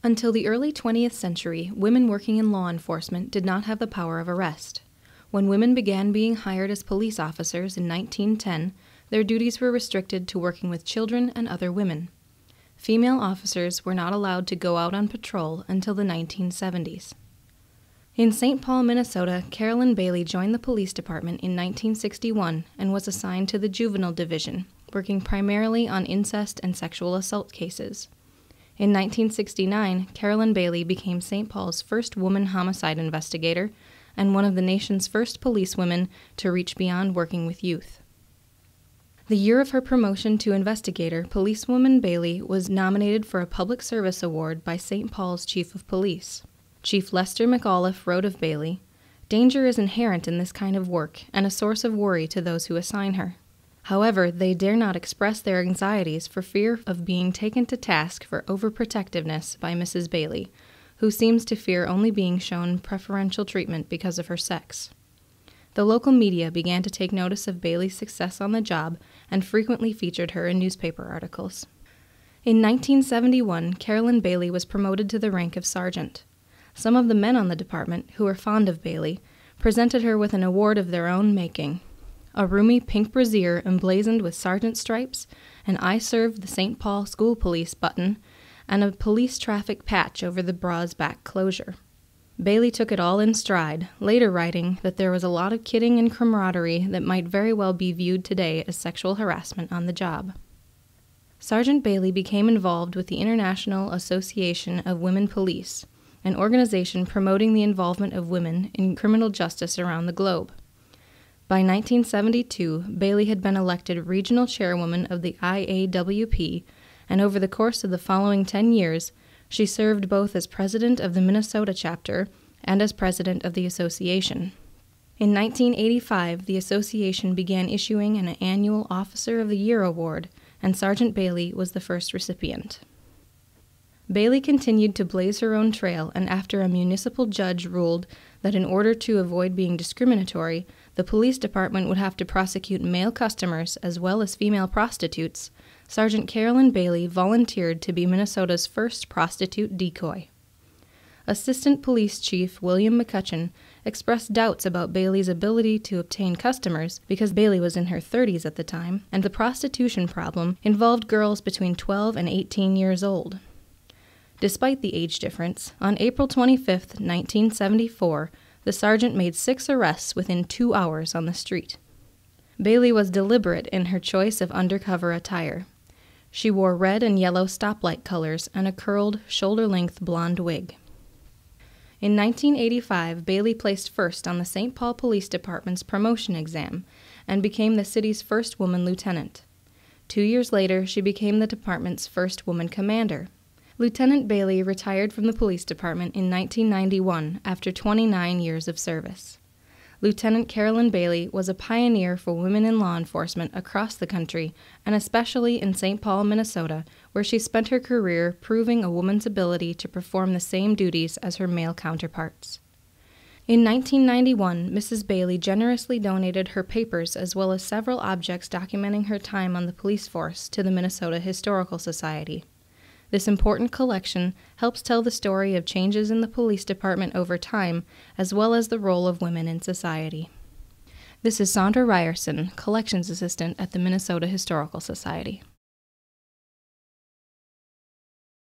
Until the early 20th century, women working in law enforcement did not have the power of arrest. When women began being hired as police officers in 1910, their duties were restricted to working with children and other women. Female officers were not allowed to go out on patrol until the 1970s. In St. Paul, Minnesota, Carolyn Bailey joined the police department in 1961 and was assigned to the juvenile division, working primarily on incest and sexual assault cases. In 1969, Carolyn Bailey became St. Paul's first woman homicide investigator and one of the nation's first policewomen to reach beyond working with youth. The year of her promotion to investigator, Policewoman Bailey was nominated for a Public Service Award by St. Paul's Chief of Police. Chief Lester McAuliffe wrote of Bailey, "Danger is inherent in this kind of work and a source of worry to those who assign her. However, they dare not express their anxieties for fear of being taken to task for overprotectiveness by Mrs. Bailey, who seems to fear only being shown preferential treatment because of her sex." The local media began to take notice of Bailey's success on the job and frequently featured her in newspaper articles. In 1971, Carolyn Bailey was promoted to the rank of sergeant. Some of the men on the department, who were fond of Bailey, presented her with an award of their own making. A roomy pink brassiere emblazoned with sergeant stripes, an "I served the St. Paul School Police" button, and a police traffic patch over the bra's back closure. Bailey took it all in stride, later writing that there was a lot of kidding and camaraderie that might very well be viewed today as sexual harassment on the job. Sergeant Bailey became involved with the International Association of Women Police, an organization promoting the involvement of women in criminal justice around the globe. By 1972, Bailey had been elected regional chairwoman of the IAWP, and over the course of the following 10 years, she served both as president of the Minnesota chapter and as president of the association. In 1985, the association began issuing an annual Officer of the Year award, and Sergeant Bailey was the first recipient. Bailey continued to blaze her own trail, and after a municipal judge ruled that in order to avoid being discriminatory, the police department would have to prosecute male customers as well as female prostitutes, Sergeant Carolyn Bailey volunteered to be Minnesota's first prostitute decoy. Assistant Police Chief William McCutcheon expressed doubts about Bailey's ability to obtain customers because Bailey was in her 30s at the time, and the prostitution problem involved girls between 12 and 18 years old. Despite the age difference, on April 25, 1974, the sergeant made 6 arrests within 2 hours on the street. Bailey was deliberate in her choice of undercover attire. She wore red and yellow stoplight colors and a curled, shoulder-length blonde wig. In 1985, Bailey placed first on the St. Paul Police Department's promotion exam and became the city's first woman lieutenant. 2 years later, she became the department's first woman commander. Lieutenant Bailey retired from the police department in 1991 after 29 years of service. Lieutenant Carolyn Bailey was a pioneer for women in law enforcement across the country, and especially in St. Paul, Minnesota, where she spent her career proving a woman's ability to perform the same duties as her male counterparts. In 1991, Mrs. Bailey generously donated her papers as well as several objects documenting her time on the police force to the Minnesota Historical Society. This important collection helps tell the story of changes in the police department over time, as well as the role of women in society. This is Sandra Ryerson, Collections Assistant at the Minnesota Historical Society.